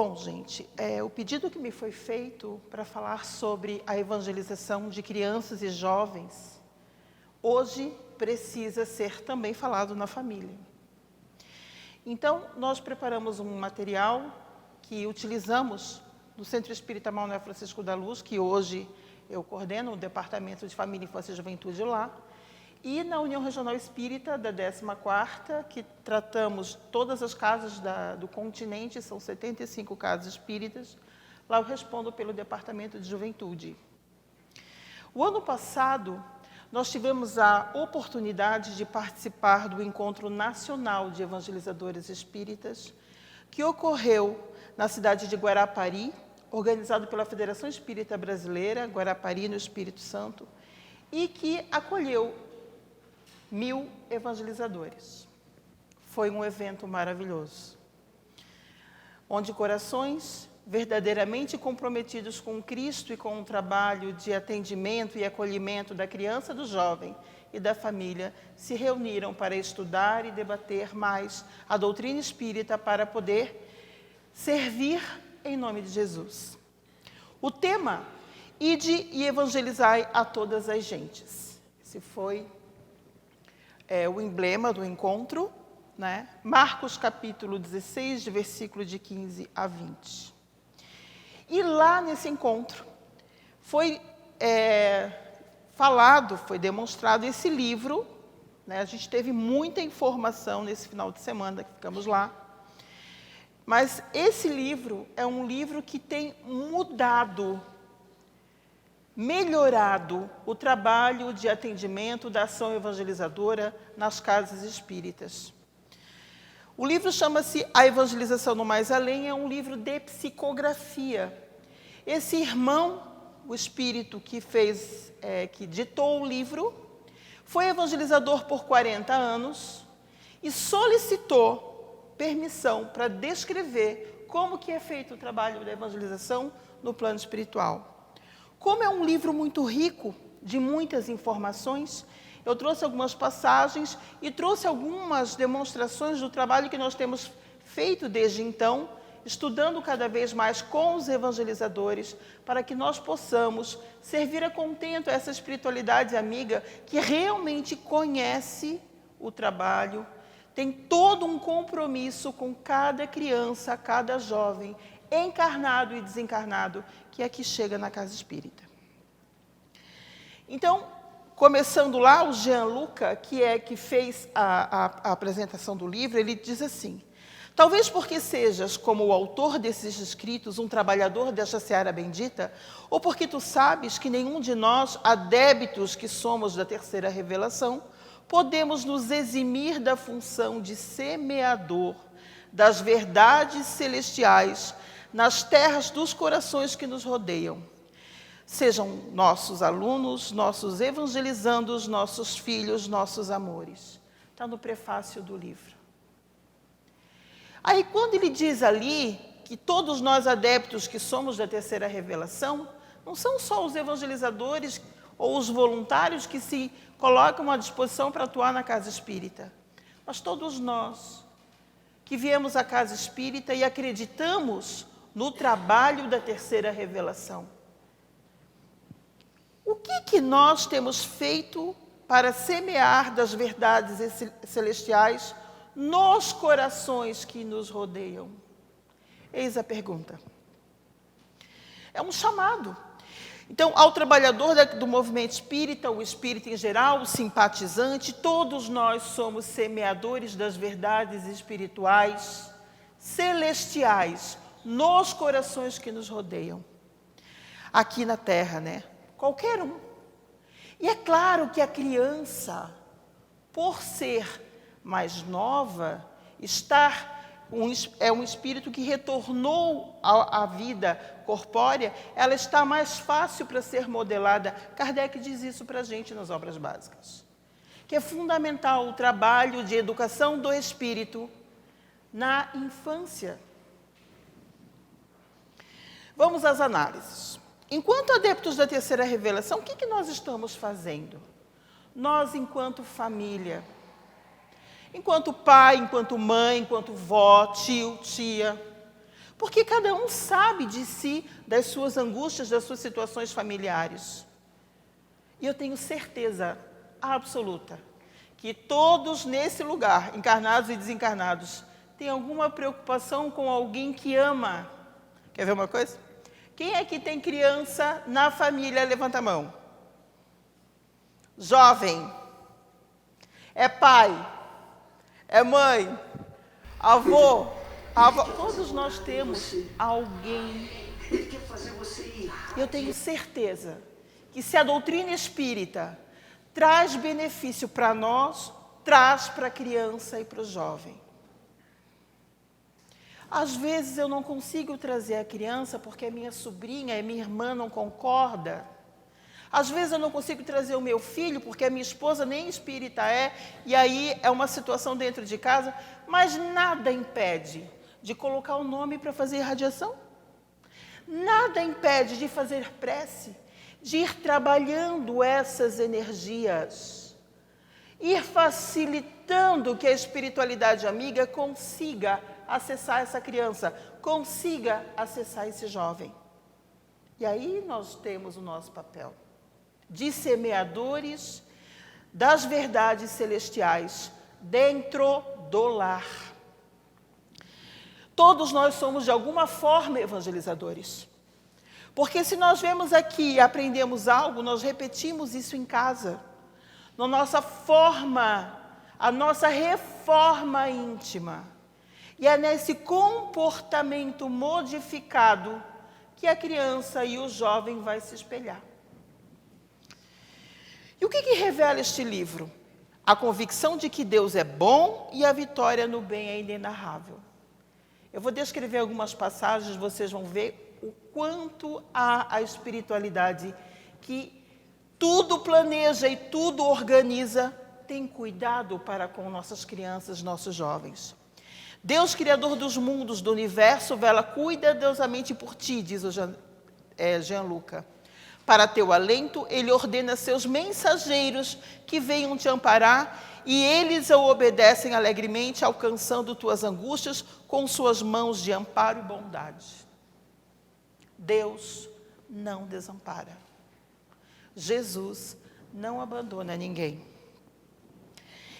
Bom, gente, o pedido que me foi feito para falar sobre a evangelização de crianças e jovens, hoje precisa ser também falado na família. Então, nós preparamos um material que utilizamos no Centro Espírita Manuel Francisco da Luz, que hoje eu coordeno o Departamento de Família, Infância e Juventude lá, e na União Regional Espírita da 14ª, que tratamos todas as casas do continente, são 75 casas espíritas. Lá eu respondo pelo Departamento de Juventude. O ano passado, nós tivemos a oportunidade de participar do Encontro Nacional de Evangelizadores Espíritas, que ocorreu na cidade de Guarapari, organizado pela Federação Espírita Brasileira, Guarapari, no Espírito Santo, e que acolheu 1000 evangelizadores. Foi um evento maravilhoso, onde corações verdadeiramente comprometidos com Cristo e com o trabalho de atendimento e acolhimento da criança, do jovem e da família se reuniram para estudar e debater mais a doutrina espírita para poder servir em nome de Jesus. O tema: Ide e evangelizai a todas as gentes. Esse foi o emblema do encontro, né? Marcos capítulo 16, de versículo de 15 a 20. E lá nesse encontro foi falado, foi demonstrado esse livro, né? A gente teve muita informação nesse final de semana que ficamos lá, mas esse livro é um livro que tem mudado, melhorado o trabalho de atendimento da ação evangelizadora nas casas espíritas. O livro chama-se A Evangelização no Mais Além, é um livro de psicografia. Esse irmão, o espírito que ditou o livro, foi evangelizador por 40 anos e solicitou permissão para descrever como que é feito o trabalho da evangelização no plano espiritual. Como é um livro muito rico, de muitas informações, eu trouxe algumas passagens e trouxe algumas demonstrações do trabalho que nós temos feito desde então, estudando cada vez mais com os evangelizadores, para que nós possamos servir a contento essa espiritualidade amiga que realmente conhece o trabalho, tem todo um compromisso com cada criança, cada jovem, encarnado e desencarnado, que aqui chega na casa espírita. Então, começando lá, o Jean Luca, que fez a apresentação do livro, ele diz assim: talvez porque sejas, como o autor desses escritos, um trabalhador desta seara bendita, ou porque tu sabes que nenhum de nós, adébitos que somos da terceira revelação, podemos nos eximir da função de semeador das verdades celestiais nas terras dos corações que nos rodeiam. Sejam nossos alunos, nossos evangelizandos, nossos filhos, nossos amores. Está no prefácio do livro. Aí, quando ele diz ali que todos nós adeptos que somos da terceira revelação, não são só os evangelizadores ou os voluntários que se colocam à disposição para atuar na casa espírita, mas todos nós que viemos à casa espírita e acreditamos no trabalho da terceira revelação. O que nós temos feito para semear das verdades celestiais nos corações que nos rodeiam? Eis a pergunta. É um chamado. Então, ao trabalhador do movimento espírita, o espírita em geral, o simpatizante, todos nós somos semeadores das verdades espirituais, celestiais, nos corações que nos rodeiam. Aqui na Terra, né? Qualquer um. E é claro que a criança, por ser mais nova, é um espírito que retornou à vida corpórea, ela está mais fácil para ser modelada. Kardec diz isso para a gente nas obras básicas. Que é fundamental o trabalho de educação do espírito na infância. Vamos às análises. Enquanto adeptos da terceira revelação, o que nós estamos fazendo? Nós, enquanto família, enquanto pai, enquanto mãe, enquanto vó, tio, tia, Porque cada um sabe de si, das suas angústias, das suas situações familiares. E eu tenho certeza absoluta que todos nesse lugar, encarnados e desencarnados, têm alguma preocupação com alguém que ama. Quer ver uma coisa? Quem é que tem criança na família? Levanta a mão. Jovem. É pai. É mãe. Avô. Todos nós temos alguém. Eu tenho certeza que se a doutrina espírita traz benefício para nós, traz para a criança e para o jovem. Às vezes eu não consigo trazer a criança porque a minha sobrinha e minha irmã não concorda. Às vezes eu não consigo trazer o meu filho porque a minha esposa nem espírita é, e aí é uma situação dentro de casa, mas nada impede de colocar o nome para fazer irradiação. Nada impede de fazer prece, de ir trabalhando essas energias, ir facilitando que a espiritualidade amiga consiga acessar essa criança, consiga acessar esse jovem. E aí nós temos o nosso papel de semeadores das verdades celestiais dentro do lar. Todos nós somos de alguma forma evangelizadores. Porque se nós vemos aqui e aprendemos algo, nós repetimos isso em casa. Na nossa forma, a nossa reforma íntima. E é nesse comportamento modificado que a criança e o jovem vai se espelhar. E o que revela este livro? A convicção de que Deus é bom e a vitória no bem é inenarrável. Eu vou descrever algumas passagens, vocês vão ver o quanto há a espiritualidade que tudo planeja e tudo organiza, tem cuidado para com nossas crianças, nossos jovens. Deus, Criador dos mundos, do universo, vela cuidadosamente por ti, diz o Gianluca. Para teu alento, ele ordena seus mensageiros que venham te amparar e eles o obedecem alegremente, alcançando tuas angústias com suas mãos de amparo e bondade. Deus não desampara. Jesus não abandona ninguém.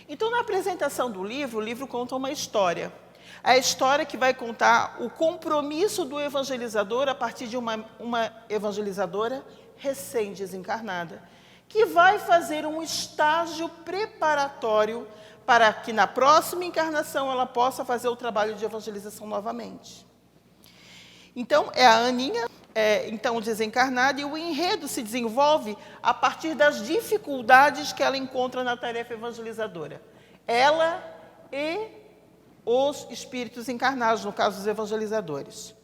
Então, na apresentação do livro, o livro conta uma história. A história que vai contar o compromisso do evangelizador a partir de uma evangelizadora recém-desencarnada, que vai fazer um estágio preparatório para que na próxima encarnação ela possa fazer o trabalho de evangelização novamente. Então, é a Aninha, então desencarnada, e o enredo se desenvolve a partir das dificuldades que ela encontra na tarefa evangelizadora. Ela e os espíritos encarnados, no caso, os evangelizadores.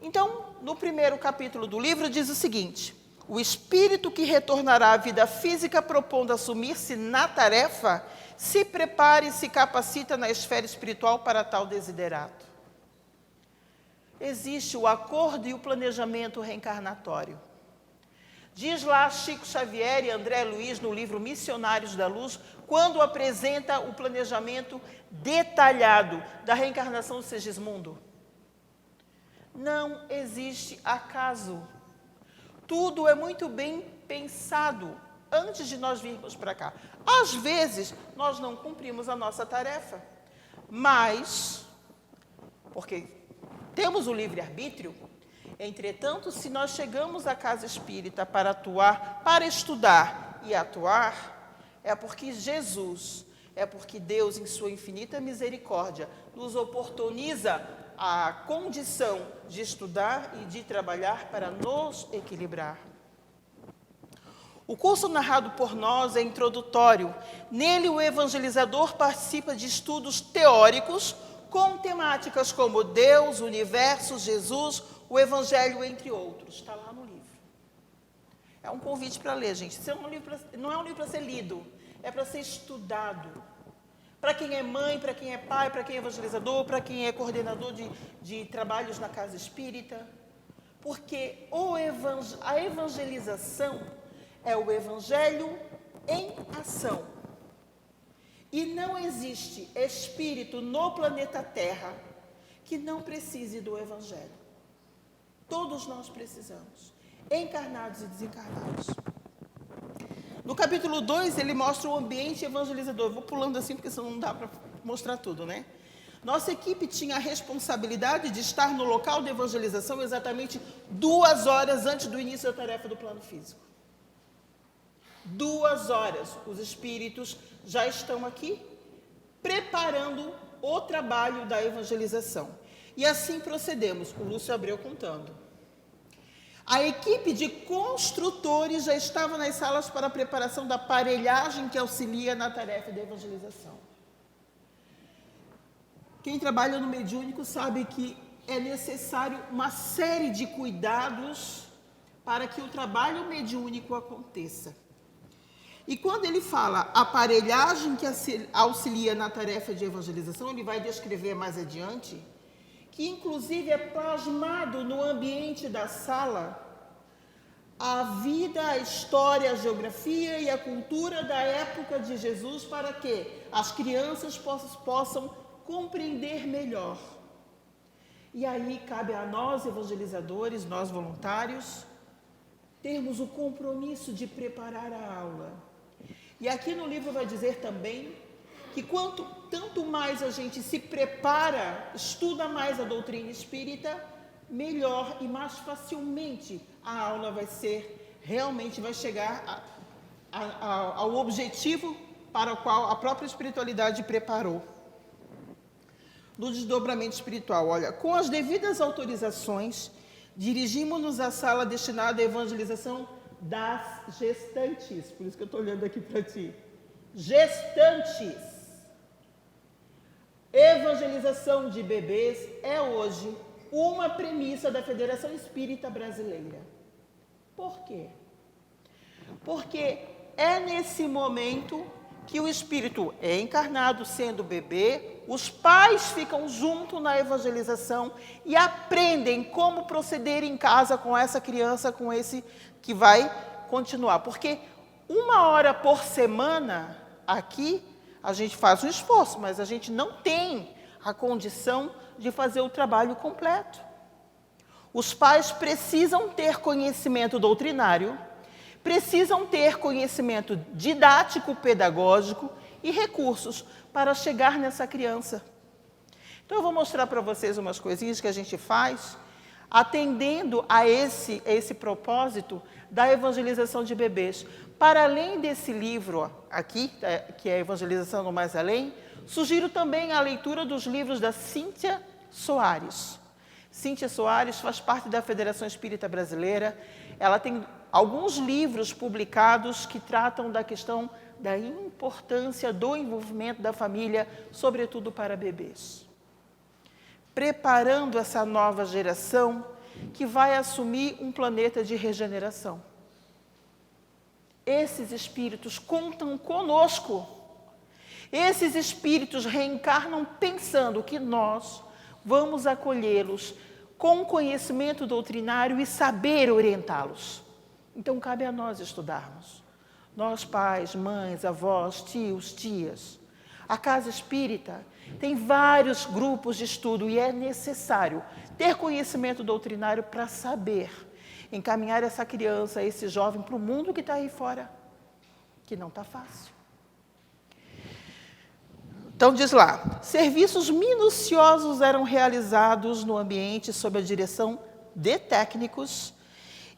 Então, no primeiro capítulo do livro, diz o seguinte: o espírito que retornará à vida física propondo assumir-se na tarefa, se prepara e se capacita na esfera espiritual para tal desiderato. Existe o acordo e o planejamento reencarnatório. Diz lá Chico Xavier e André Luiz no livro Missionários da Luz, quando apresenta o planejamento detalhado da reencarnação do Segismundo. Não existe acaso. Tudo é muito bem pensado antes de nós virmos para cá. Às vezes, nós não cumprimos a nossa tarefa, mas, porque temos o livre-arbítrio, entretanto, se nós chegamos à casa espírita para atuar, para estudar e atuar, é porque Jesus, é porque Deus, em sua infinita misericórdia, nos oportuniza a condição de estudar e de trabalhar para nos equilibrar. O curso narrado por nós é introdutório. Nele, o evangelizador participa de estudos teóricos com temáticas como Deus, o universo, Jesus, o Evangelho, entre outros. Está lá no livro. É um convite para ler, gente. Isso não é um livro para ser lido, é para ser estudado. Para quem é mãe, para quem é pai, para quem é evangelizador, para quem é coordenador de trabalhos na casa espírita. Porque a evangelização é o Evangelho em ação. E não existe espírito no planeta Terra que não precise do Evangelho. Todos nós precisamos, encarnados e desencarnados. No capítulo 2, ele mostra o ambiente evangelizador. Eu vou pulando assim, porque senão não dá para mostrar tudo, né? Nossa equipe tinha a responsabilidade de estar no local de evangelização exatamente 2 horas antes do início da tarefa do plano físico. 2 horas. Os espíritos já estão aqui, preparando o trabalho da evangelização. E assim procedemos, o Lúcio Abreu contando. A equipe de construtores já estava nas salas para a preparação da aparelhagem que auxilia na tarefa de evangelização. Quem trabalha no mediúnico sabe que é necessário uma série de cuidados para que o trabalho mediúnico aconteça. E quando ele fala aparelhagem que auxilia na tarefa de evangelização, ele vai descrever mais adiante que inclusive é plasmado no ambiente da sala a vida, a história, a geografia e a cultura da época de Jesus para que as crianças possam compreender melhor. E aí cabe a nós evangelizadores, nós voluntários, termos o compromisso de preparar a aula. E aqui no livro vai dizer também que tanto mais a gente se prepara, estuda mais a doutrina espírita, melhor e mais facilmente a aula realmente vai chegar ao objetivo para o qual a própria espiritualidade preparou. No desdobramento espiritual, olha, com as devidas autorizações, dirigimos-nos à sala destinada à evangelização das gestantes. Por isso que eu estou olhando aqui para ti. Gestantes. Evangelização de bebês é hoje uma premissa da Federação Espírita Brasileira. Por quê? Porque é nesse momento que o espírito é encarnado sendo bebê, os pais ficam junto na evangelização e aprendem como proceder em casa com essa criança, com esse que vai continuar. Porque 1 hora por semana aqui, a gente faz um esforço, mas a gente não tem a condição de fazer o trabalho completo. Os pais precisam ter conhecimento doutrinário, precisam ter conhecimento didático, pedagógico e recursos para chegar nessa criança. Então, eu vou mostrar para vocês umas coisinhas que a gente faz, atendendo a esse propósito da evangelização de bebês. Para além desse livro aqui, que é a Evangelização no Mais Além, sugiro também a leitura dos livros da Cíntia Soares. Cíntia Soares faz parte da Federação Espírita Brasileira. Ela tem alguns livros publicados que tratam da questão da importância do envolvimento da família, sobretudo para bebês. Preparando essa nova geração que vai assumir um planeta de regeneração. Esses espíritos contam conosco. Esses espíritos reencarnam pensando que nós vamos acolhê-los com conhecimento doutrinário e saber orientá-los. Então, cabe a nós estudarmos. Nós, pais, mães, avós, tios, tias. A Casa Espírita tem vários grupos de estudo e é necessário ter conhecimento doutrinário para saber encaminhar essa criança, esse jovem, para o mundo que está aí fora, que não está fácil. Então, diz lá, serviços minuciosos eram realizados no ambiente sob a direção de técnicos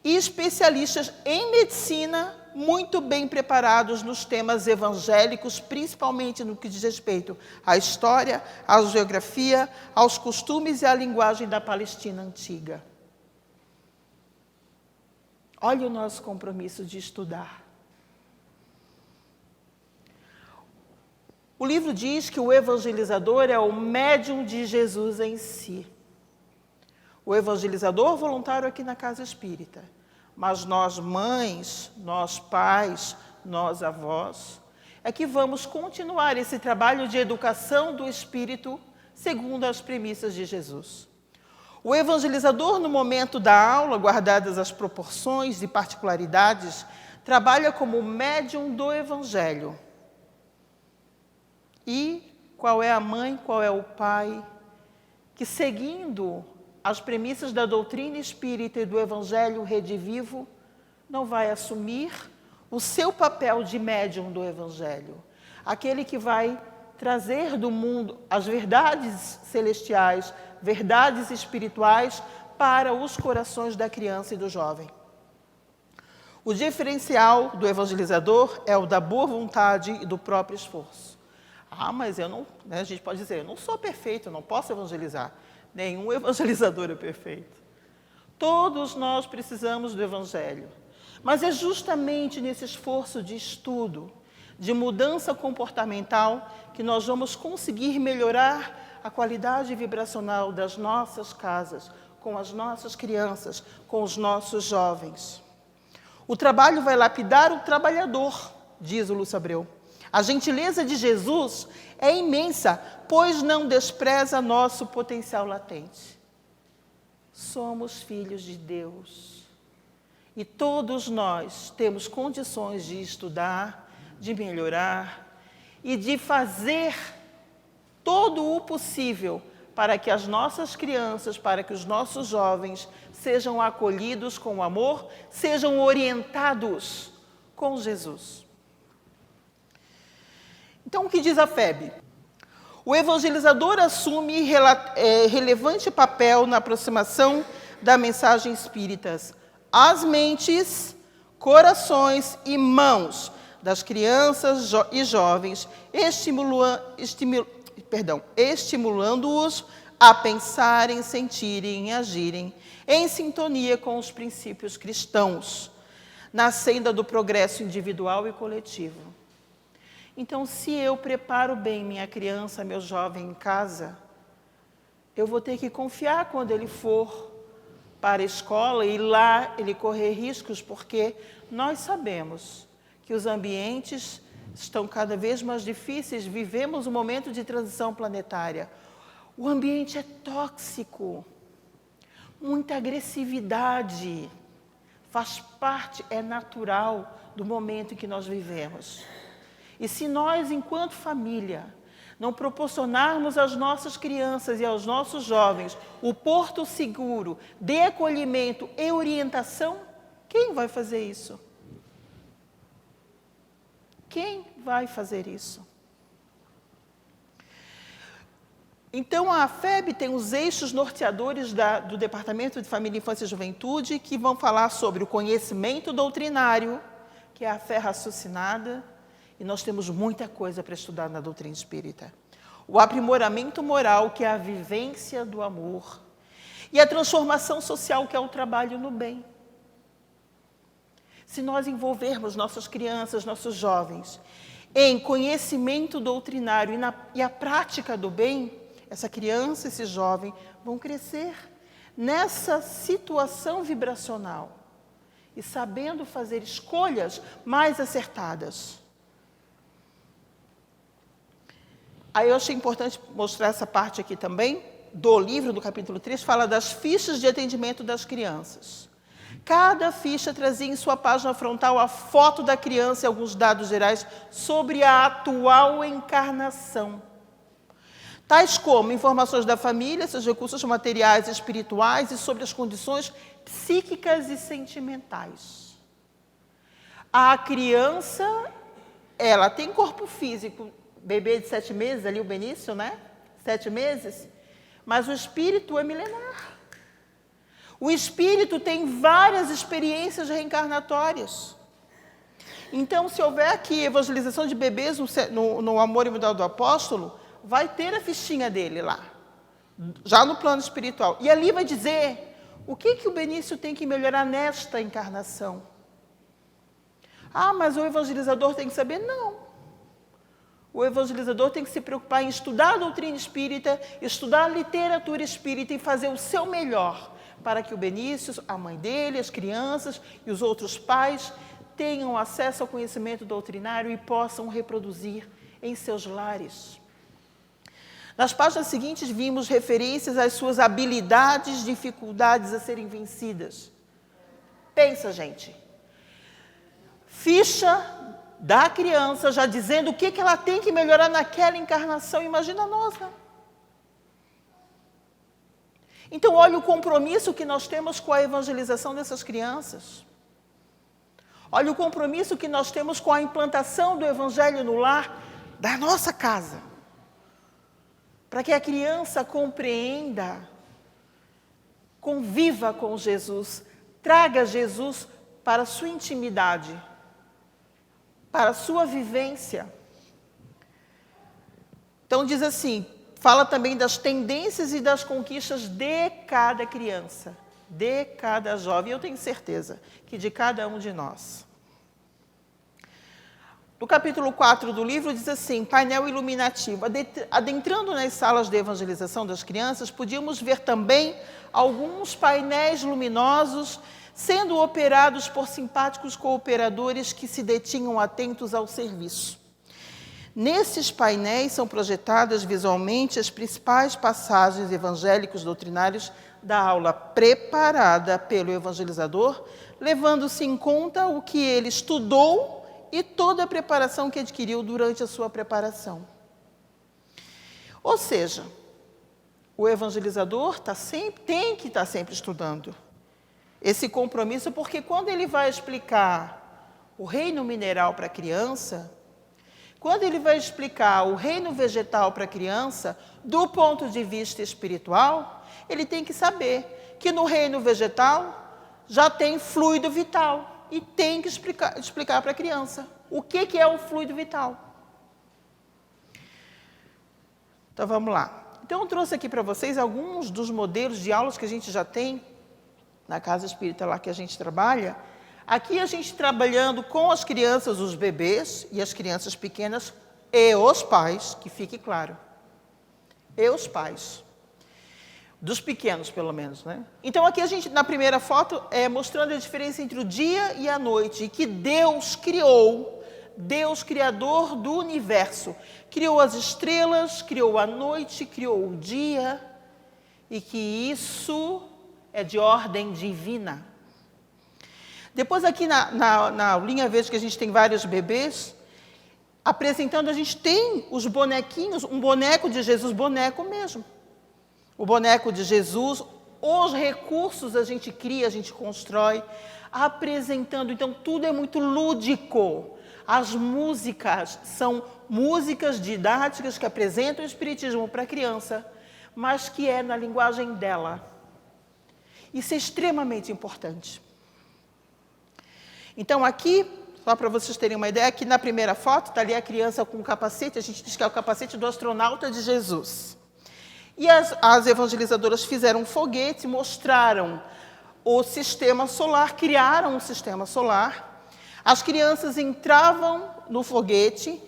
e especialistas em medicina muito bem preparados nos temas evangélicos, principalmente no que diz respeito à história, à geografia, aos costumes e à linguagem da Palestina antiga. Olha o nosso compromisso de estudar. O livro diz que o evangelizador é o médium de Jesus em si. O evangelizador voluntário aqui na Casa Espírita. Mas nós mães, nós pais, nós avós, é que vamos continuar esse trabalho de educação do espírito segundo as premissas de Jesus. O evangelizador, no momento da aula, guardadas as proporções e particularidades, trabalha como médium do evangelho. E qual é a mãe, qual é o pai que, seguindo as premissas da doutrina espírita e do Evangelho Redivivo, não vai assumir o seu papel de médium do Evangelho, aquele que vai trazer do mundo as verdades celestiais, verdades espirituais para os corações da criança e do jovem. O diferencial do evangelizador é o da boa vontade e do próprio esforço. Ah, mas eu não, né, a gente pode dizer, eu não sou perfeito, eu não posso evangelizar. Nenhum evangelizador é perfeito. Todos nós precisamos do Evangelho. Mas é justamente nesse esforço de estudo, de mudança comportamental, que nós vamos conseguir melhorar a qualidade vibracional das nossas casas, com as nossas crianças, com os nossos jovens. O trabalho vai lapidar o trabalhador, diz o Lúcio Abreu. A gentileza de Jesus é imensa, pois não despreza nosso potencial latente. Somos filhos de Deus. E todos nós temos condições de estudar, de melhorar e de fazer todo o possível para que as nossas crianças, para que os nossos jovens sejam acolhidos com amor, sejam orientados com Jesus. Então, o que diz a FEB? O evangelizador assume relevante papel na aproximação da mensagem espírita às mentes, corações e mãos das crianças e jovens, estimulando-os a pensarem, sentirem e agirem em sintonia com os princípios cristãos, na senda do progresso individual e coletivo. Então, se eu preparo bem minha criança, meu jovem em casa, eu vou ter que confiar quando ele for para a escola e lá ele correr riscos, porque nós sabemos que os ambientes estão cada vez mais difíceis, vivemos um momento de transição planetária. O ambiente é tóxico, muita agressividade, faz parte, é natural do momento em que nós vivemos. E se nós, enquanto família, não proporcionarmos às nossas crianças e aos nossos jovens o porto seguro de acolhimento e orientação, quem vai fazer isso? Quem vai fazer isso? Então, a FEB tem os eixos norteadores do Departamento de Família, Infância e Juventude, que vão falar sobre o conhecimento doutrinário, que é a fé raciocinada, e nós temos muita coisa para estudar na doutrina espírita. O aprimoramento moral, que é a vivência do amor. E a transformação social, que é o trabalho no bem. Se nós envolvermos nossas crianças, nossos jovens, em conhecimento doutrinário e a prática do bem, essa criança, esse jovem, vão crescer nessa situação vibracional e sabendo fazer escolhas mais acertadas. Aí eu achei importante mostrar essa parte aqui também, do livro, do capítulo 3, fala das fichas de atendimento das crianças. Cada ficha trazia em sua página frontal a foto da criança e alguns dados gerais sobre a atual encarnação. Tais como informações da família, seus recursos materiais e espirituais e sobre as condições psíquicas e sentimentais. A criança, ela tem corpo físico, bebê de 7 meses, ali o Benício, né? 7 meses. Mas o espírito é milenar. O espírito tem várias experiências reencarnatórias. Então, se houver aqui evangelização de bebês no Amor e Mudar do Apóstolo, vai ter a fichinha dele lá, já no plano espiritual. E ali vai dizer o que o Benício tem que melhorar nesta encarnação. Ah, mas o evangelizador tem que saber? Não. O evangelizador tem que se preocupar em estudar a doutrina espírita, estudar a literatura espírita e fazer o seu melhor para que o Benício, a mãe dele, as crianças e os outros pais tenham acesso ao conhecimento doutrinário e possam reproduzir em seus lares. Nas páginas seguintes, vimos referências às suas habilidades, dificuldades a serem vencidas. Pensa, gente. Ficha da criança, já dizendo o que ela tem que melhorar naquela encarnação. Imagina nós, né? Então, olha o compromisso que nós temos com a evangelização dessas crianças. Olha o compromisso que nós temos com a implantação do evangelho no lar da nossa casa. Para que a criança compreenda, conviva com Jesus, traga Jesus para a sua intimidade, para a sua vivência. Então diz assim, fala também das tendências e das conquistas de cada criança, de cada jovem. Eu tenho certeza que de cada um de nós. No capítulo 4 do livro diz assim, painel iluminativo. Adentrando nas salas de evangelização das crianças, podíamos ver também alguns painéis luminosos sendo operados por simpáticos cooperadores que se detinham atentos ao serviço. Nesses painéis são projetadas visualmente as principais passagens evangélicos doutrinários da aula preparada pelo evangelizador, levando-se em conta o que ele estudou e toda a preparação que adquiriu durante a sua preparação. Ou seja, o evangelizador tem que estar sempre estudando esse compromisso, porque quando ele vai explicar o reino mineral para a criança, quando ele vai explicar o reino vegetal para a criança, do ponto de vista espiritual, ele tem que saber que no reino vegetal já tem fluido vital. E tem que explicar para a criança o que é o fluido vital. Então, vamos lá. Então, eu trouxe aqui para vocês alguns dos modelos de aulas que a gente já tem na casa espírita lá que a gente trabalha. Aqui a gente trabalhando com as crianças, os bebês e as crianças pequenas e os pais, que fique claro. E os pais. Dos pequenos, pelo menos, né? Então, aqui a gente, na primeira foto, mostrando a diferença entre o dia e a noite, e que Deus criou, Deus criador do universo, criou as estrelas, criou a noite, criou o dia, e que isso é de ordem divina. Depois, aqui na linha verde, que a gente tem vários bebês, apresentando, a gente tem os bonequinhos, um boneco de Jesus, boneco mesmo. O boneco de Jesus, os recursos a gente cria, a gente constrói, apresentando. Então, tudo é muito lúdico. As músicas são músicas didáticas que apresentam o Espiritismo para a criança, mas que é na linguagem dela. Isso é extremamente importante. Então, aqui, só para vocês terem uma ideia, aqui na primeira foto, está ali a criança com o capacete, a gente diz que é o capacete do astronauta de Jesus. E as evangelizadoras fizeram um foguete, mostraram o sistema solar, criaram um sistema solar. As crianças entravam no foguete,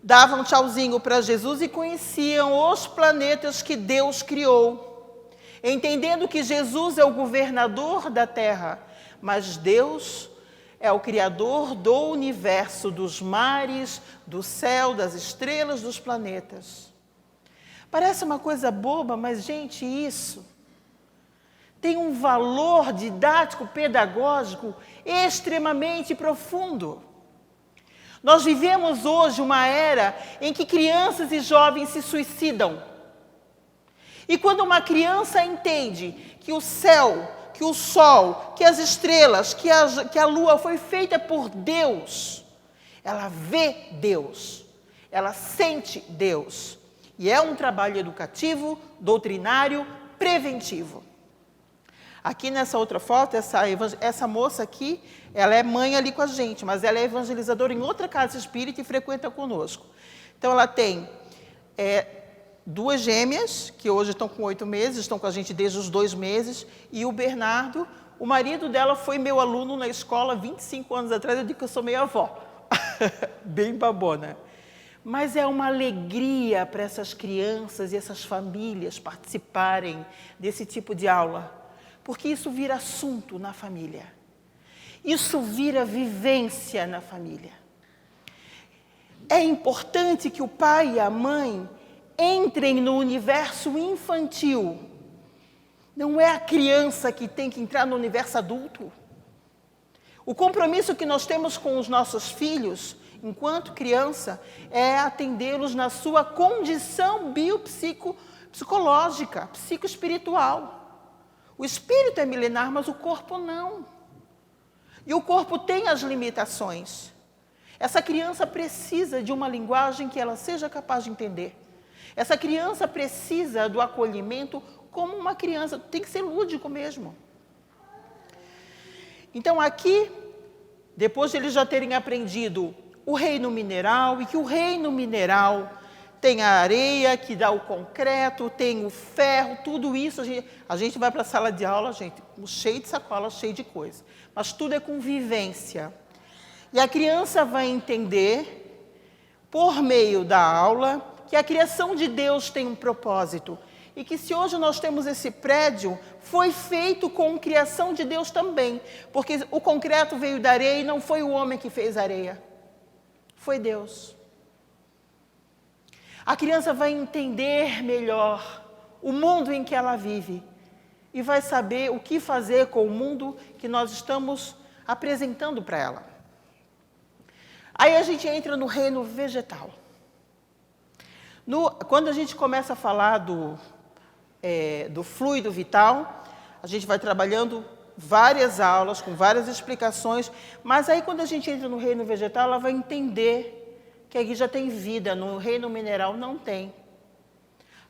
davam tchauzinho para Jesus e conheciam os planetas que Deus criou, entendendo que Jesus é o governador da Terra, mas Deus é o criador do universo, dos mares, do céu, das estrelas, dos planetas. Parece uma coisa boba, mas, gente, isso tem um valor didático, pedagógico extremamente profundo. Nós vivemos hoje uma era em que crianças e jovens se suicidam. E quando uma criança entende que o céu, que o sol, que as estrelas, que a lua foi feita por Deus, ela vê Deus, ela sente Deus. E é um trabalho educativo, doutrinário, preventivo. Aqui nessa outra foto, essa moça aqui, ela é mãe ali com a gente, mas ela é evangelizadora em outra casa espírita e frequenta conosco. Então, ela tem duas gêmeas, que hoje estão com 8 meses, estão com a gente desde os 2 meses, e o Bernardo, o marido dela foi meu aluno na escola 25 anos atrás, eu digo que eu sou meio avó, bem babona. Mas é uma alegria para essas crianças e essas famílias participarem desse tipo de aula, porque isso vira assunto na família. Isso vira vivência na família. É importante que o pai e a mãe entrem no universo infantil. Não é a criança que tem que entrar no universo adulto. O compromisso que nós temos com os nossos filhos, enquanto criança, é atendê-los na sua condição biopsicológica, psicoespiritual. O espírito é milenar, mas o corpo não. E o corpo tem as limitações. Essa criança precisa de uma linguagem que ela seja capaz de entender. Essa criança precisa do acolhimento como uma criança, tem que ser lúdico mesmo. Então aqui, depois de eles já terem aprendido o reino mineral, e que o reino mineral tem a areia, que dá o concreto, tem o ferro, tudo isso, a gente vai para a sala de aula, gente, cheio de sacola, cheio de coisa. Mas tudo é convivência. E a criança vai entender, por meio da aula, que a criação de Deus tem um propósito. E que se hoje nós temos esse prédio, foi feito com criação de Deus também. Porque o concreto veio da areia e não foi o homem que fez a areia. Foi Deus. A criança vai entender melhor o mundo em que ela vive. E vai saber o que fazer com o mundo que nós estamos apresentando para ela. Aí a gente entra no reino vegetal. Quando a gente começa a falar do fluido vital, a gente vai trabalhando várias aulas, com várias explicações, mas aí quando a gente entra no reino vegetal, ela vai entender que aqui já tem vida, no reino mineral não tem.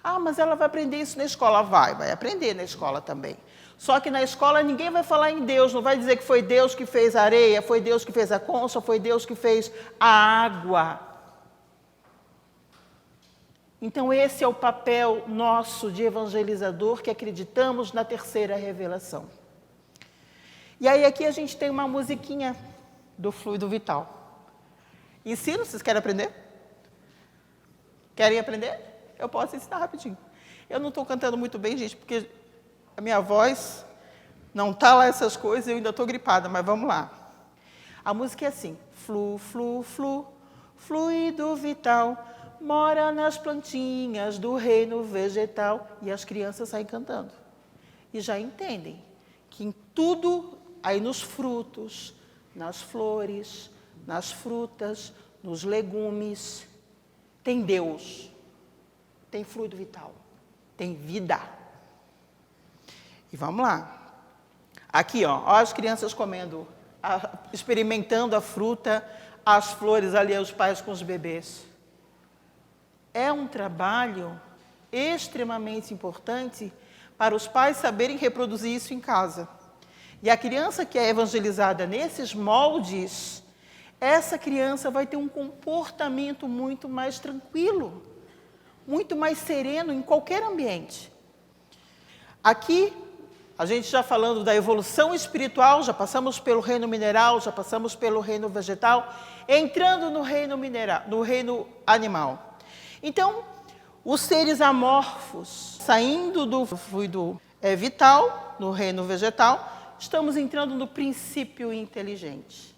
Ah, mas ela vai aprender isso na escola. Vai aprender na escola também. Só que na escola ninguém vai falar em Deus, não vai dizer que foi Deus que fez a areia, foi Deus que fez a concha, foi Deus que fez a água. Então esse é o papel nosso de evangelizador, que acreditamos na terceira revelação. E aí aqui a gente tem uma musiquinha do fluido vital. Ensino, vocês querem aprender? Querem aprender? Eu posso ensinar rapidinho. Eu não estou cantando muito bem, gente, porque a minha voz não está lá essas coisas, eu ainda estou gripada, mas vamos lá. A música é assim. Flu, flu, flu, fluido vital, mora nas plantinhas do reino vegetal. E as crianças saem cantando. E já entendem que em tudo, aí nos frutos, nas flores, nas frutas, nos legumes, tem Deus, tem fluido vital, tem vida. E vamos lá. Aqui, ó as crianças comendo, experimentando a fruta, as flores ali, os pais com os bebês. É um trabalho extremamente importante para os pais saberem reproduzir isso em casa. E a criança que é evangelizada nesses moldes, essa criança vai ter um comportamento muito mais tranquilo, muito mais sereno em qualquer ambiente. Aqui, a gente já falando da evolução espiritual, já passamos pelo reino mineral, já passamos pelo reino vegetal, entrando no reino mineral, no reino animal. Então, os seres amorfos, saindo do fluido vital, no reino vegetal, estamos entrando no princípio inteligente.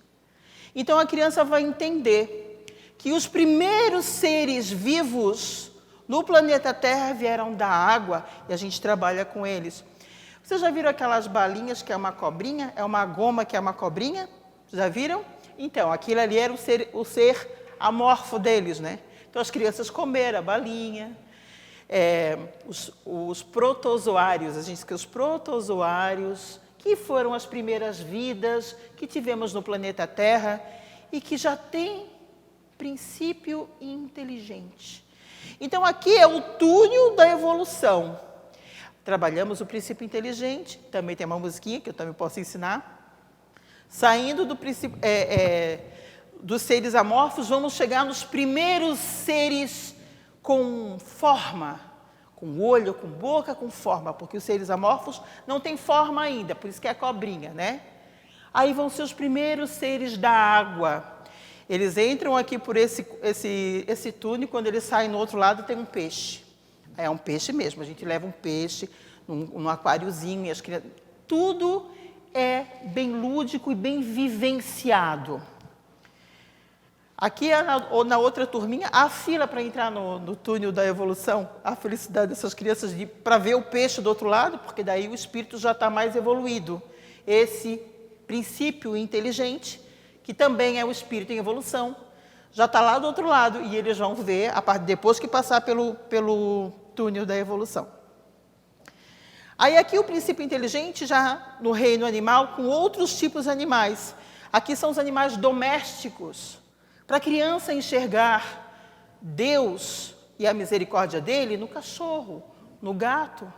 Então, a criança vai entender que os primeiros seres vivos no planeta Terra vieram da água e a gente trabalha com eles. Vocês já viram aquelas balinhas que é uma cobrinha? É uma goma que é uma cobrinha? Já viram? Então, aquilo ali era o ser amorfo deles, né? Então, as crianças comeram a balinha. Os protozoários, a gente diz que os protozoários, que foram as primeiras vidas que tivemos no planeta Terra e que já tem princípio inteligente. Então, aqui é o túnel da evolução. Trabalhamos o princípio inteligente, também tem uma musiquinha que eu também posso ensinar. Saindo do princípio, dos seres amorfos, vamos chegar nos primeiros seres com forma, com olho, com boca, com forma, porque os seres amorfos não têm forma ainda, por isso que é a cobrinha, né? Aí vão ser os primeiros seres da água. Eles entram aqui por esse túnel, quando eles saem no outro lado tem um peixe. É um peixe mesmo, a gente leva um peixe num aquáriozinho, e as crianças, tudo é bem lúdico e bem vivenciado. Aqui, na outra turminha, a fila para entrar no túnel da evolução, a felicidade dessas crianças para ver o peixe do outro lado, porque daí o espírito já está mais evoluído. Esse princípio inteligente, que também é o espírito em evolução, já está lá do outro lado, e eles vão ver, depois que passar pelo túnel da evolução. Aí aqui o princípio inteligente já no reino animal com outros tipos de animais. Aqui são os animais domésticos. Para a criança enxergar Deus e a misericórdia dele no cachorro, no gato,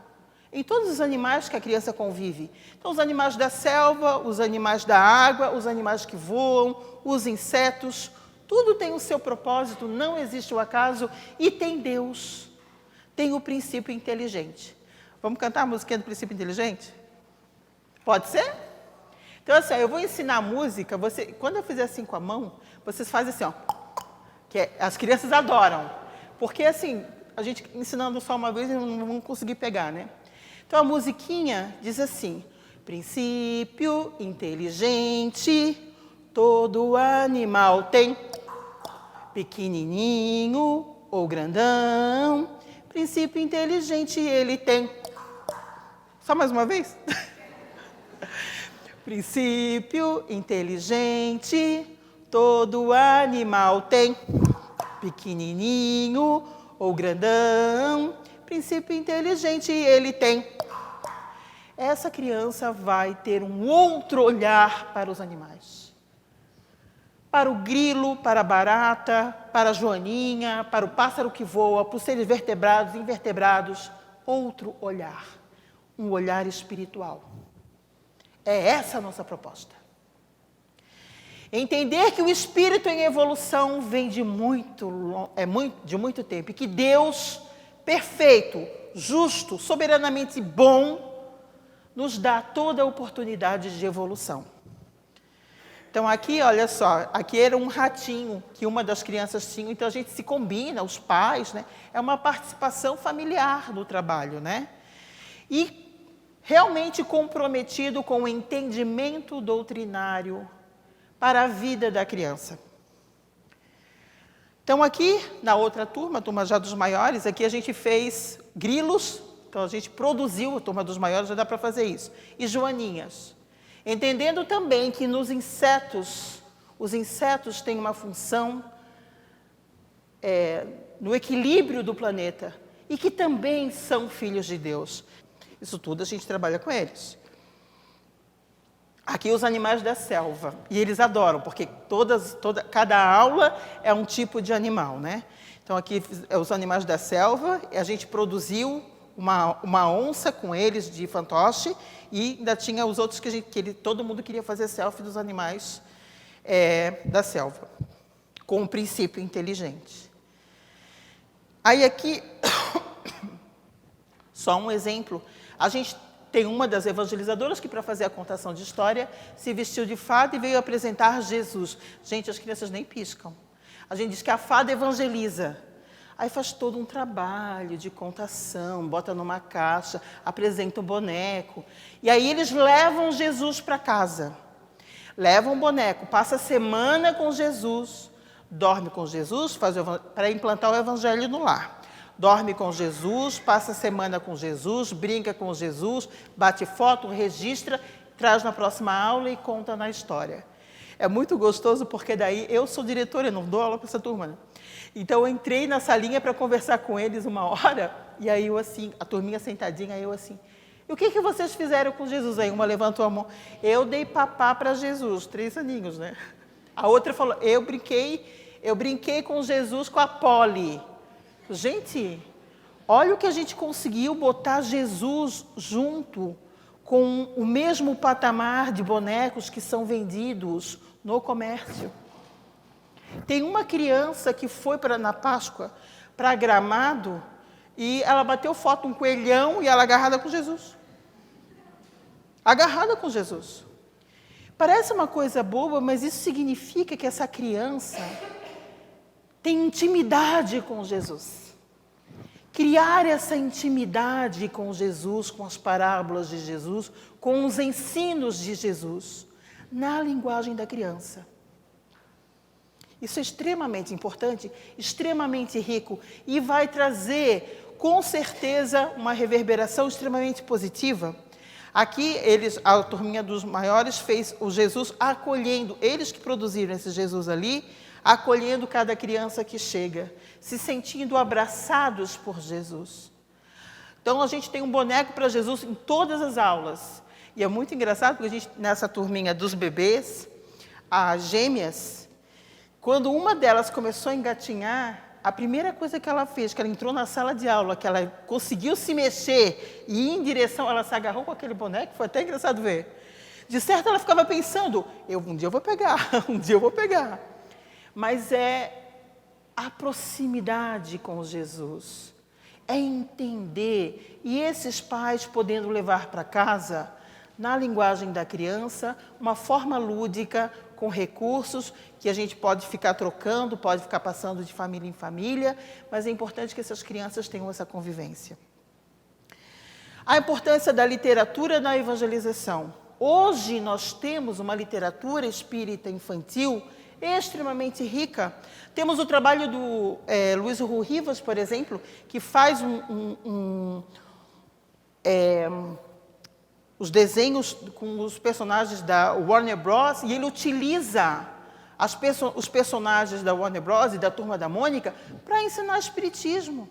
em todos os animais que a criança convive. Então, os animais da selva, os animais da água, os animais que voam, os insetos, tudo tem o seu propósito, não existe o acaso e tem Deus. Tem o princípio inteligente. Vamos cantar a musiquinha do princípio inteligente? Pode ser? Então, assim, eu vou ensinar a música, quando eu fizer assim com a mão, vocês fazem assim, ó, as crianças adoram. Porque, assim, a gente ensinando só uma vez, não vão conseguir pegar, né? Então, a musiquinha diz assim, princípio inteligente, todo animal tem, pequenininho ou grandão, princípio inteligente ele tem. Só mais uma vez? Princípio inteligente, todo animal tem, pequenininho ou grandão, princípio inteligente ele tem. Essa criança vai ter um outro olhar para os animais. Para o grilo, para a barata, para a joaninha, para o pássaro que voa, para os seres vertebrados, invertebrados, outro olhar. Um olhar espiritual. É essa a nossa proposta. Entender que o espírito em evolução vem de muito tempo e que Deus, perfeito, justo, soberanamente bom, nos dá toda a oportunidade de evolução. Então aqui, olha só, aqui era um ratinho que uma das crianças tinha, então a gente se combina, os pais, né? É uma participação familiar no trabalho, né? E realmente comprometido com o entendimento doutrinário para a vida da criança. Então aqui, na outra turma, a turma já dos maiores, aqui a gente fez grilos, então a gente produziu, a turma dos maiores já dá para fazer isso, e joaninhas. Entendendo também que nos insetos, os insetos têm uma função no equilíbrio do planeta e que também são filhos de Deus. Isso tudo a gente trabalha com eles. Aqui os animais da selva, e eles adoram, porque cada aula é um tipo de animal, né? Então aqui os animais da selva, a gente produziu uma onça com eles de fantoche e ainda tinha os outros todo mundo queria fazer selfie dos animais da selva, com um princípio inteligente. Aí aqui, só um exemplo, a gente tem uma das evangelizadoras que, para fazer a contação de história, se vestiu de fada e veio apresentar Jesus. Gente, as crianças nem piscam. A gente diz que a fada evangeliza. Aí faz todo um trabalho de contação, bota numa caixa, apresenta o boneco. E aí eles levam Jesus para casa. Levam o boneco, passa a semana com Jesus, dorme com Jesus, para implantar o evangelho no lar. Dorme com Jesus, passa a semana com Jesus, brinca com Jesus, bate foto, registra, traz na próxima aula e conta na história. É muito gostoso porque daí eu sou diretora, eu não dou aula para essa turma, né? Então eu entrei na salinha para conversar com eles uma hora, e aí eu assim, a turminha sentadinha, aí eu assim, e o que vocês fizeram com Jesus? Aí uma levantou a mão, eu dei papá para Jesus, 3 aninhos, né? A outra falou, eu brinquei com Jesus com a Polly. Gente, olha o que a gente conseguiu botar Jesus junto com o mesmo patamar de bonecos que são vendidos no comércio. Tem uma criança que foi na Páscoa para Gramado e ela bateu foto, um coelhão, e ela agarrada com Jesus. Agarrada com Jesus. Parece uma coisa boba, mas isso significa que essa criança tem intimidade com Jesus. Criar essa intimidade com Jesus, com as parábolas de Jesus, com os ensinos de Jesus, na linguagem da criança. Isso é extremamente importante, extremamente rico e vai trazer, com certeza, uma reverberação extremamente positiva. Aqui, a turminha dos maiores fez o Jesus acolhendo, eles que produziram esse Jesus ali, acolhendo cada criança que chega, se sentindo abraçados por Jesus. Então, a gente tem um boneco para Jesus em todas as aulas. E é muito engraçado, porque a gente, nessa turminha dos bebês, as gêmeas, quando uma delas começou a engatinhar, a primeira coisa que ela fez, que ela entrou na sala de aula, que ela conseguiu se mexer e ir em direção, ela se agarrou com aquele boneco, foi até engraçado ver. De certo, ela ficava pensando, um dia eu vou pegar, um dia eu vou pegar. Mas é a proximidade com Jesus, é entender, e esses pais podendo levar para casa, na linguagem da criança, uma forma lúdica, com recursos que a gente pode ficar trocando, pode ficar passando de família em família, mas é importante que essas crianças tenham essa convivência. A importância da literatura na evangelização. Hoje nós temos uma literatura espírita infantil extremamente rica. Temos o trabalho do Luiz Hugo Rivas, por exemplo, que faz os desenhos com os personagens da Warner Bros. E ele utiliza os personagens da Warner Bros. E da Turma da Mônica para ensinar espiritismo.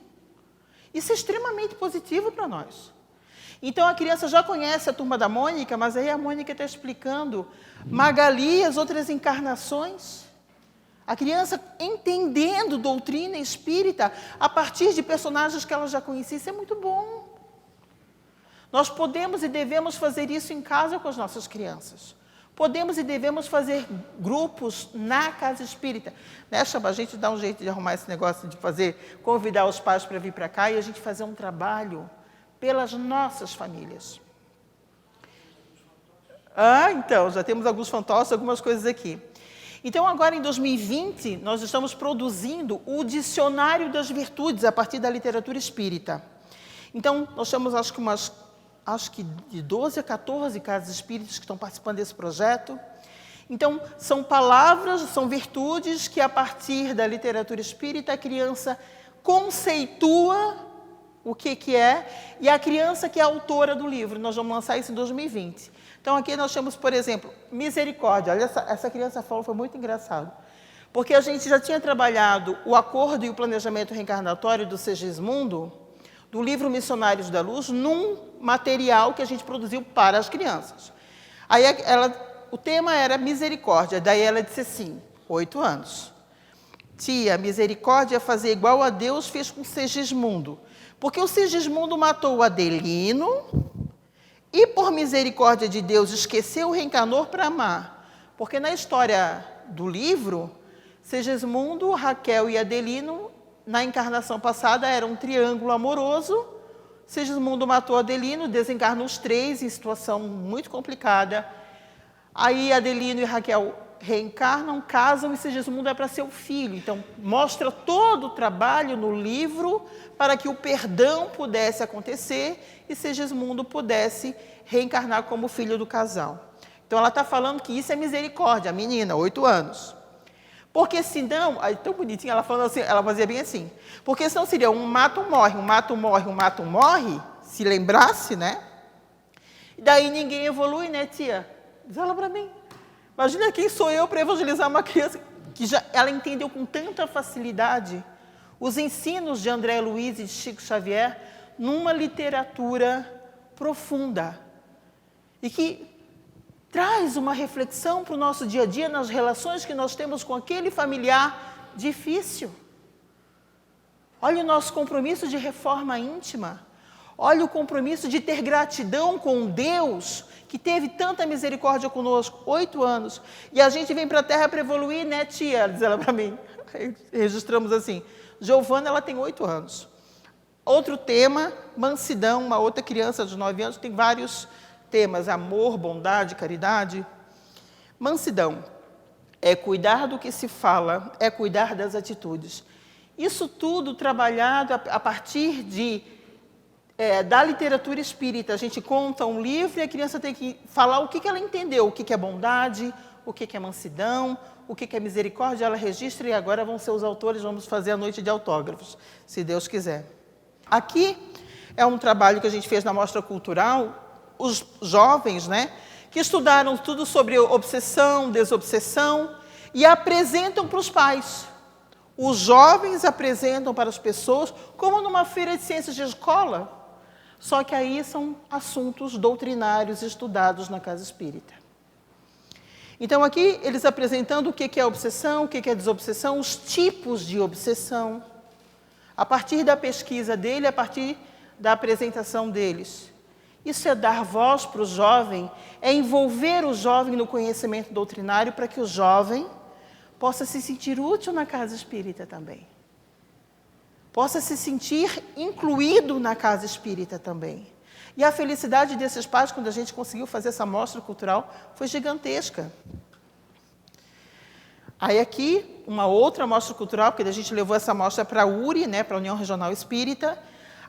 Isso é extremamente positivo para nós. Então, a criança já conhece a Turma da Mônica, mas aí a Mônica está explicando Magali e as outras encarnações. A criança entendendo doutrina espírita a partir de personagens que ela já conhecia, isso é muito bom. Nós podemos e devemos fazer isso em casa com as nossas crianças. Podemos e devemos fazer grupos na casa espírita. Né, Chaba? A gente dá um jeito de arrumar esse negócio de convidar os pais para vir para cá e a gente fazer um trabalho pelas nossas famílias. Então, já temos alguns fantoches, algumas coisas aqui. Então, agora em 2020, nós estamos produzindo o Dicionário das Virtudes, a partir da literatura espírita. Então, nós temos, acho que de 12 a 14 casas espíritas que estão participando desse projeto. Então, são palavras, são virtudes que, a partir da literatura espírita, a criança conceitua o que é, e a criança que é a autora do livro. Nós vamos lançar isso em 2020. Então, aqui nós temos, por exemplo, misericórdia. Olha, essa criança falou, foi muito engraçado. Porque a gente já tinha trabalhado o acordo e o planejamento reencarnatório do Segismundo, do livro Missionários da Luz, num material que a gente produziu para as crianças. Aí o tema era misericórdia, daí ela disse assim, 8 anos. Tia, misericórdia é fazer igual a Deus fez com Segismundo. Porque o Segismundo matou o Adelino e, por misericórdia de Deus, esqueceu o reencarnou para amar. Porque na história do livro, Segismundo, Raquel e Adelino, na encarnação passada, era um triângulo amoroso. Segismundo matou Adelino, desencarnou os 3 em situação muito complicada. Aí Adelino e Raquel reencarnam, casam e Segismundo é para ser o filho. Então, mostra todo o trabalho no livro para que o perdão pudesse acontecer e Segismundo pudesse reencarnar como filho do casal. Então, ela está falando que isso é misericórdia, a menina, 8 anos. Porque senão, aí tão bonitinha, ela falando assim, ela fazia bem assim, porque senão seria um mata, um morre, um mata, um morre, um mata, um morre, se lembrasse, né? E daí ninguém evolui, né, tia? Diz ela para mim. Imagina quem sou eu para evangelizar uma criança que ela entendeu com tanta facilidade os ensinos de André Luiz e de Chico Xavier numa literatura profunda e que traz uma reflexão para o nosso dia a dia nas relações que nós temos com aquele familiar difícil. Olha o nosso compromisso de reforma íntima. Olha o compromisso de ter gratidão com Deus, que teve tanta misericórdia conosco, 8 anos. E a gente vem para a Terra para evoluir, né, tia? Diz ela para mim. Registramos assim. Giovana, ela tem 8 anos. Outro tema, mansidão, uma outra criança de 9 anos, tem vários temas, amor, bondade, caridade. Mansidão é cuidar do que se fala, é cuidar das atitudes. Isso tudo trabalhado a partir da literatura espírita. A gente conta um livro e a criança tem que falar o que ela entendeu, o que é bondade, o que é mansidão, o que é misericórdia. Ela registra e agora vão ser os autores, vamos fazer a noite de autógrafos, se Deus quiser. Aqui é um trabalho que a gente fez na mostra cultural, os jovens, né, que estudaram tudo sobre obsessão, desobsessão e apresentam para os pais. Os jovens apresentam para as pessoas, como numa feira de ciências de escola. Só que aí são assuntos doutrinários estudados na casa espírita. Então, aqui, eles apresentando o que é obsessão, o que é desobsessão, os tipos de obsessão, a partir da pesquisa dele, a partir da apresentação deles. Isso é dar voz para o jovem, é envolver o jovem no conhecimento doutrinário para que o jovem possa se sentir útil na casa espírita também. Possa se sentir incluído na casa espírita também. E a felicidade desses pais, quando a gente conseguiu fazer essa mostra cultural, foi gigantesca. Aí aqui, uma outra mostra cultural, porque a gente levou essa mostra para a URI, né, para a União Regional Espírita.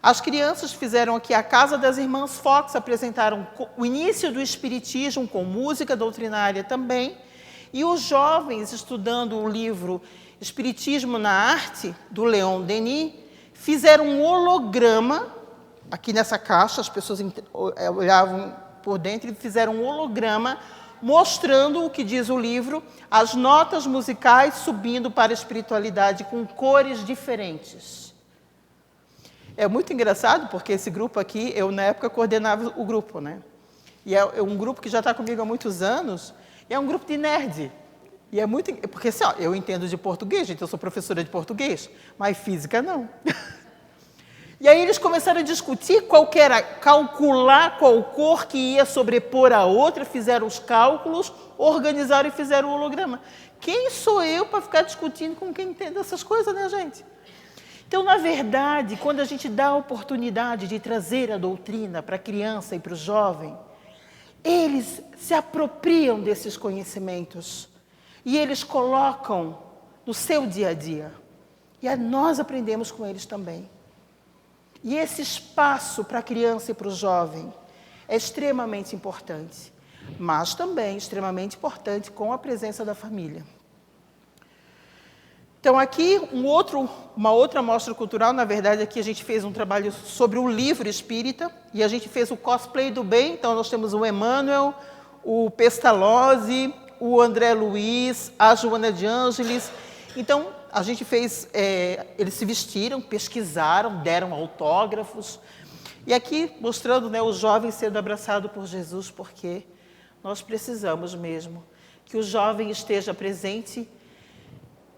As crianças fizeram aqui a Casa das Irmãs Fox, apresentaram o início do espiritismo com música doutrinária também. E os jovens, estudando o livro Espiritismo na Arte, do Leon Denis, fizeram um holograma, aqui nessa caixa, as pessoas olhavam por dentro e fizeram um holograma mostrando o que diz o livro, as notas musicais subindo para a espiritualidade com cores diferentes. É muito engraçado, porque esse grupo aqui, eu na época coordenava o grupo, né? E é um grupo que já está comigo há muitos anos, e é um grupo de nerd. E é muito... Porque assim, ó, eu entendo de português, gente, eu sou professora de português, mas física não. E aí eles começaram a discutir qual que era, calcular qual cor que ia sobrepor a outra, fizeram os cálculos, organizaram e fizeram o holograma. Quem sou eu para ficar discutindo com quem entende essas coisas, né, gente? Então, na verdade, quando a gente dá a oportunidade de trazer a doutrina para a criança e para o jovem, eles se apropriam desses conhecimentos e eles colocam no seu dia a dia. E nós aprendemos com eles também. E esse espaço para a criança e para o jovem é extremamente importante, mas também extremamente importante com a presença da família. Então, aqui, uma outra mostra cultural, na verdade, aqui a gente fez um trabalho sobre o livro espírita, e a gente fez o cosplay do bem, então nós temos o Emmanuel, o Pestalozzi, o André Luiz, a Joana de Ângeles. Então, a gente fez, eles se vestiram, pesquisaram, deram autógrafos, e aqui mostrando, né, os jovens sendo abraçados por Jesus, porque nós precisamos mesmo que o jovem esteja presente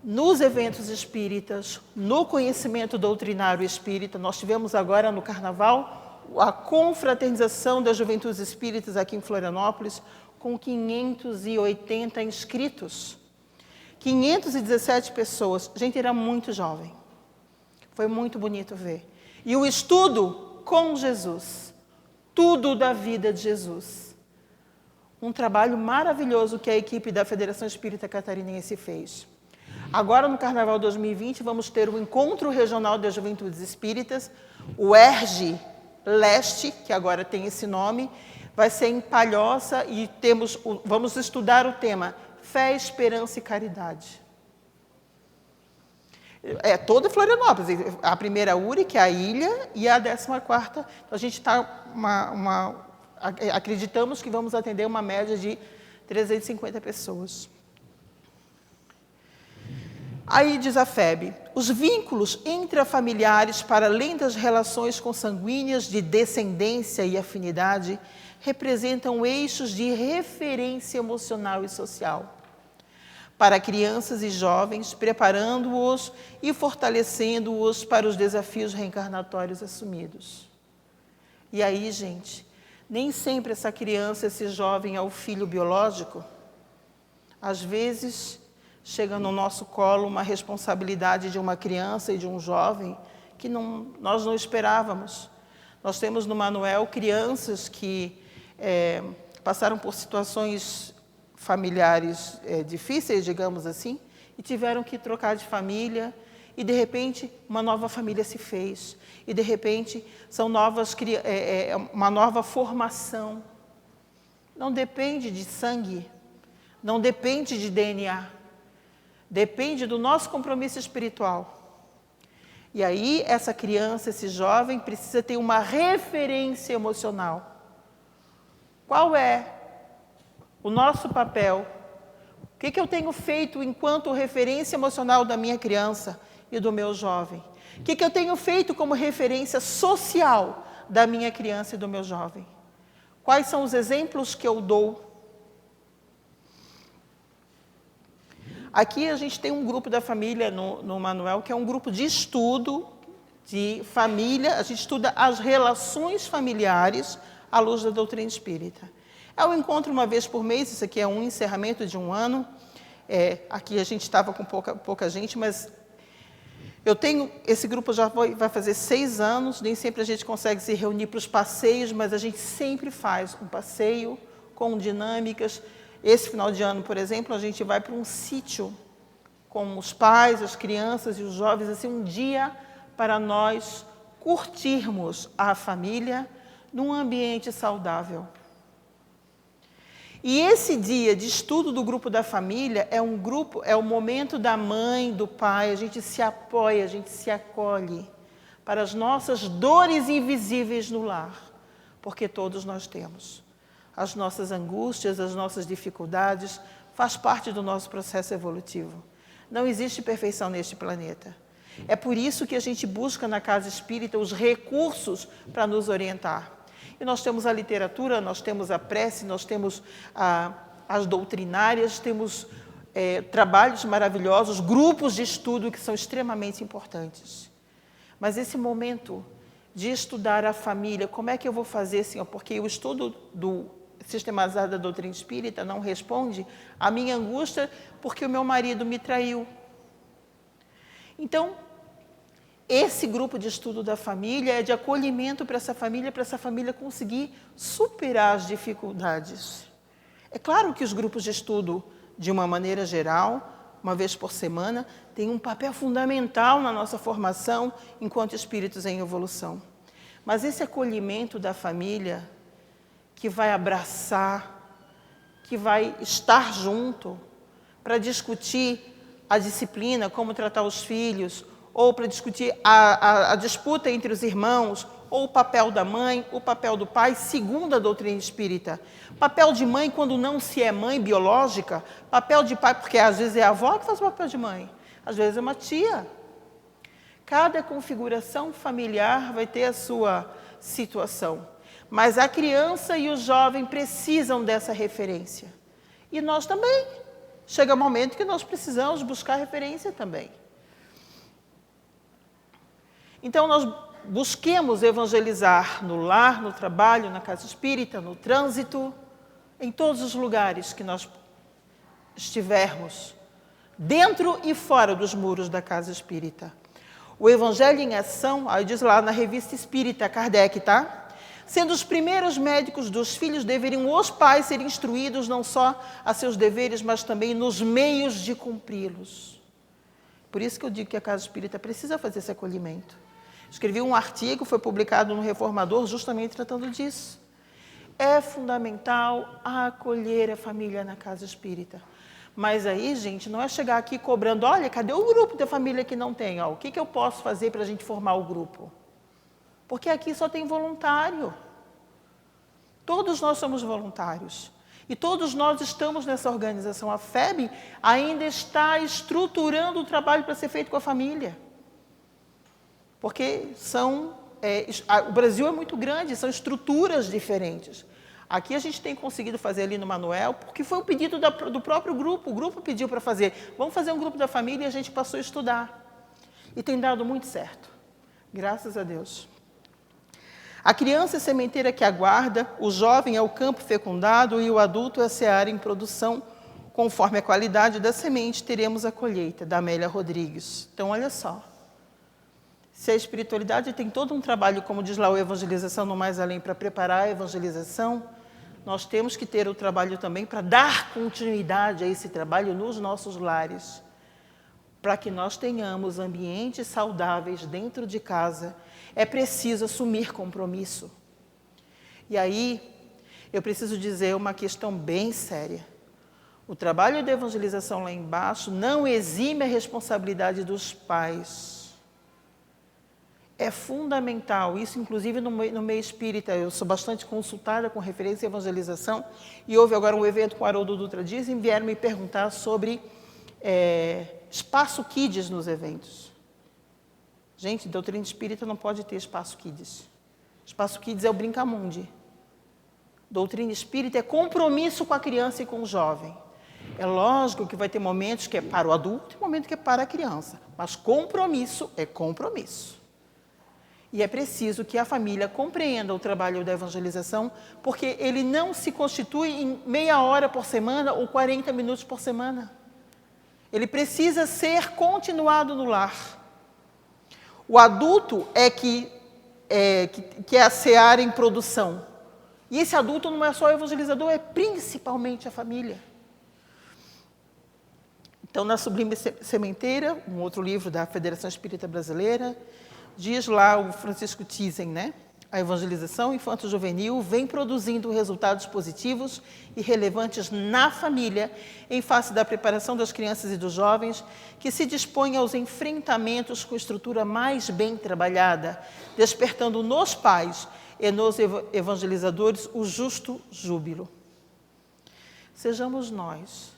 nos eventos espíritas, no conhecimento doutrinário espírita. Nós tivemos agora no Carnaval a confraternização das juventudes espíritas aqui em Florianópolis, com 580 inscritos. 517 pessoas. Gente, era muito jovem. Foi muito bonito ver. E o estudo com Jesus. Tudo da vida de Jesus. Um trabalho maravilhoso que a equipe da Federação Espírita Catarinense fez. Agora, no Carnaval 2020, vamos ter o Encontro Regional das Juventudes Espíritas, o ERG Leste, que agora tem esse nome, vai ser em Palhoça e vamos estudar o tema Fé, Esperança e Caridade. É toda Florianópolis, a primeira URI, que é a ilha, e a 14ª. Então, a gente está acreditamos que vamos atender uma média de 350 pessoas. Aí diz a FEB, os vínculos intrafamiliares, para além das relações consanguíneas de descendência e afinidade, representam eixos de referência emocional e social para crianças e jovens, preparando-os e fortalecendo-os para os desafios reencarnatórios assumidos. E aí, gente, nem sempre essa criança, esse jovem é o filho biológico. Às vezes, chega no nosso colo uma responsabilidade de uma criança e de um jovem que nós não esperávamos. Nós temos no Manuel crianças que passaram por situações familiares difíceis, digamos assim, e tiveram que trocar de família, e de repente uma nova família se fez, e de repente são uma nova formação. Não depende de sangue, não depende de DNA, depende do nosso compromisso espiritual. E aí, essa criança, esse jovem, precisa ter uma referência emocional. Qual é o nosso papel? O que eu tenho feito enquanto referência emocional da minha criança e do meu jovem? O que eu tenho feito como referência social da minha criança e do meu jovem? Quais são os exemplos que eu dou? Aqui a gente tem um grupo da família no manual, que é um grupo de estudo de família. A gente estuda as relações familiares à luz da doutrina espírita. É um encontro uma vez por mês, isso aqui é um encerramento de um ano. Aqui a gente estava com pouca gente, mas eu tenho, esse grupo já vai fazer 6 anos, nem sempre a gente consegue se reunir para os passeios, mas a gente sempre faz um passeio com dinâmicas. Esse final de ano, por exemplo, a gente vai para um sítio com os pais, as crianças e os jovens, assim, um dia para nós curtirmos a família num ambiente saudável. E esse dia de estudo do grupo da família é o momento da mãe, do pai, a gente se apoia, a gente se acolhe para as nossas dores invisíveis no lar, porque todos nós temos. As nossas angústias, as nossas dificuldades, faz parte do nosso processo evolutivo. Não existe perfeição neste planeta. É por isso que a gente busca na Casa Espírita os recursos para nos orientar. E nós temos a literatura, nós temos a prece, nós temos as doutrinárias, temos trabalhos maravilhosos, grupos de estudo que são extremamente importantes. Mas esse momento de estudar a família, como é que eu vou fazer, Senhor? Porque o estudo do sistematizado da doutrina espírita não responde à minha angústia porque o meu marido me traiu. Então, esse grupo de estudo da família é de acolhimento para essa família conseguir superar as dificuldades. É claro que os grupos de estudo, de uma maneira geral, uma vez por semana, têm um papel fundamental na nossa formação enquanto espíritos em evolução. Mas esse acolhimento da família, que vai abraçar, que vai estar junto para discutir a disciplina, como tratar os filhos, ou para discutir a disputa entre os irmãos, ou o papel da mãe, o papel do pai, segundo a doutrina espírita. Papel de mãe quando não se é mãe biológica, papel de pai, porque às vezes é a avó que faz o papel de mãe, às vezes é uma tia. Cada configuração familiar vai ter a sua situação. Mas a criança e o jovem precisam dessa referência. E nós também. Chega um momento que nós precisamos buscar referência também. Então, nós busquemos evangelizar no lar, no trabalho, na casa espírita, no trânsito, em todos os lugares que nós estivermos, dentro e fora dos muros da casa espírita. O Evangelho em Ação, aí diz lá na Revista Espírita, Kardec, tá? Sendo os primeiros médicos dos filhos, deveriam os pais ser instruídos não só a seus deveres, mas também nos meios de cumpri-los. Por isso que eu digo que a Casa Espírita precisa fazer esse acolhimento. Escrevi um artigo, foi publicado no Reformador, justamente tratando disso. É fundamental acolher a família na Casa Espírita. Mas aí, gente, não é chegar aqui cobrando, olha, cadê o grupo da família que não tem? O que eu posso fazer para a gente formar o grupo? Porque aqui só tem voluntário. Todos nós somos voluntários. E todos nós estamos nessa organização. A FEB ainda está estruturando o trabalho para ser feito com a família. Porque o Brasil é muito grande, são estruturas diferentes. Aqui a gente tem conseguido fazer ali no Manuel, porque foi o pedido do próprio grupo. O grupo pediu para fazer. Vamos fazer um grupo da família e a gente passou a estudar. E tem dado muito certo. Graças a Deus. A criança é a sementeira que aguarda, o jovem é o campo fecundado e o adulto é a seara em produção. Conforme a qualidade da semente, teremos a colheita, da Amélia Rodrigues. Então, olha só. Se a espiritualidade tem todo um trabalho, como diz lá o Evangelização no Mais Além, para preparar a evangelização, nós temos que ter o trabalho também para dar continuidade a esse trabalho nos nossos lares, para que nós tenhamos ambientes saudáveis dentro de casa. É preciso assumir compromisso. E aí, eu preciso dizer uma questão bem séria. O trabalho de evangelização lá embaixo não exime a responsabilidade dos pais. É fundamental, isso inclusive no meio espírita. Eu sou bastante consultada com referência à evangelização, e houve agora um evento com o Haroldo Dutra Dias e vieram me perguntar sobre espaço kids nos eventos. Gente, doutrina espírita não pode ter espaço kids. Espaço Kids é o Brincamundi. Doutrina espírita é compromisso com a criança e com o jovem. É lógico que vai ter momentos que é para o adulto e momentos que é para a criança. Mas compromisso é compromisso. E é preciso que a família compreenda o trabalho da evangelização, porque ele não se constitui em meia hora por semana ou 40 minutos por semana. Ele precisa ser continuado no lar. O adulto é que é a seara em produção. E esse adulto não é só o evangelizador, é principalmente a família. Então, na Sublime Sementeira, um outro livro da Federação Espírita Brasileira, diz lá o Francisco Thyssen, né? A evangelização infanto-juvenil vem produzindo resultados positivos e relevantes na família, em face da preparação das crianças e dos jovens, que se dispõem aos enfrentamentos com estrutura mais bem trabalhada, despertando nos pais e nos evangelizadores o justo júbilo. Sejamos nós,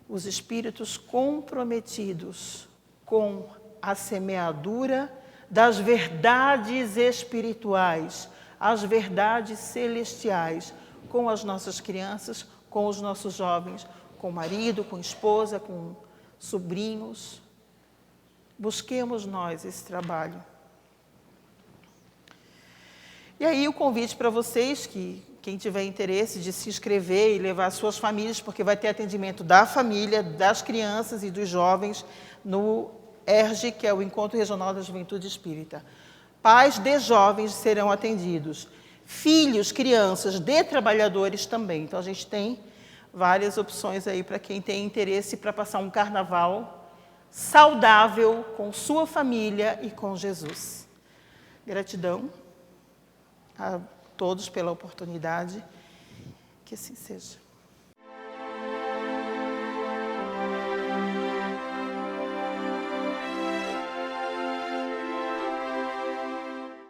os espíritos comprometidos com a semeadura das verdades espirituais, as verdades celestiais, com as nossas crianças, com os nossos jovens, com o marido, com a esposa, com sobrinhos. Busquemos nós esse trabalho. E aí o convite para vocês, que quem tiver interesse de se inscrever e levar suas famílias, porque vai ter atendimento da família, das crianças e dos jovens no ERJ, que é o Encontro Regional da Juventude Espírita. Pais de jovens serão atendidos. Filhos, crianças de trabalhadores também. Então, a gente tem várias opções aí para quem tem interesse para passar um carnaval saudável com sua família e com Jesus. Gratidão a todos pela oportunidade. Que assim seja.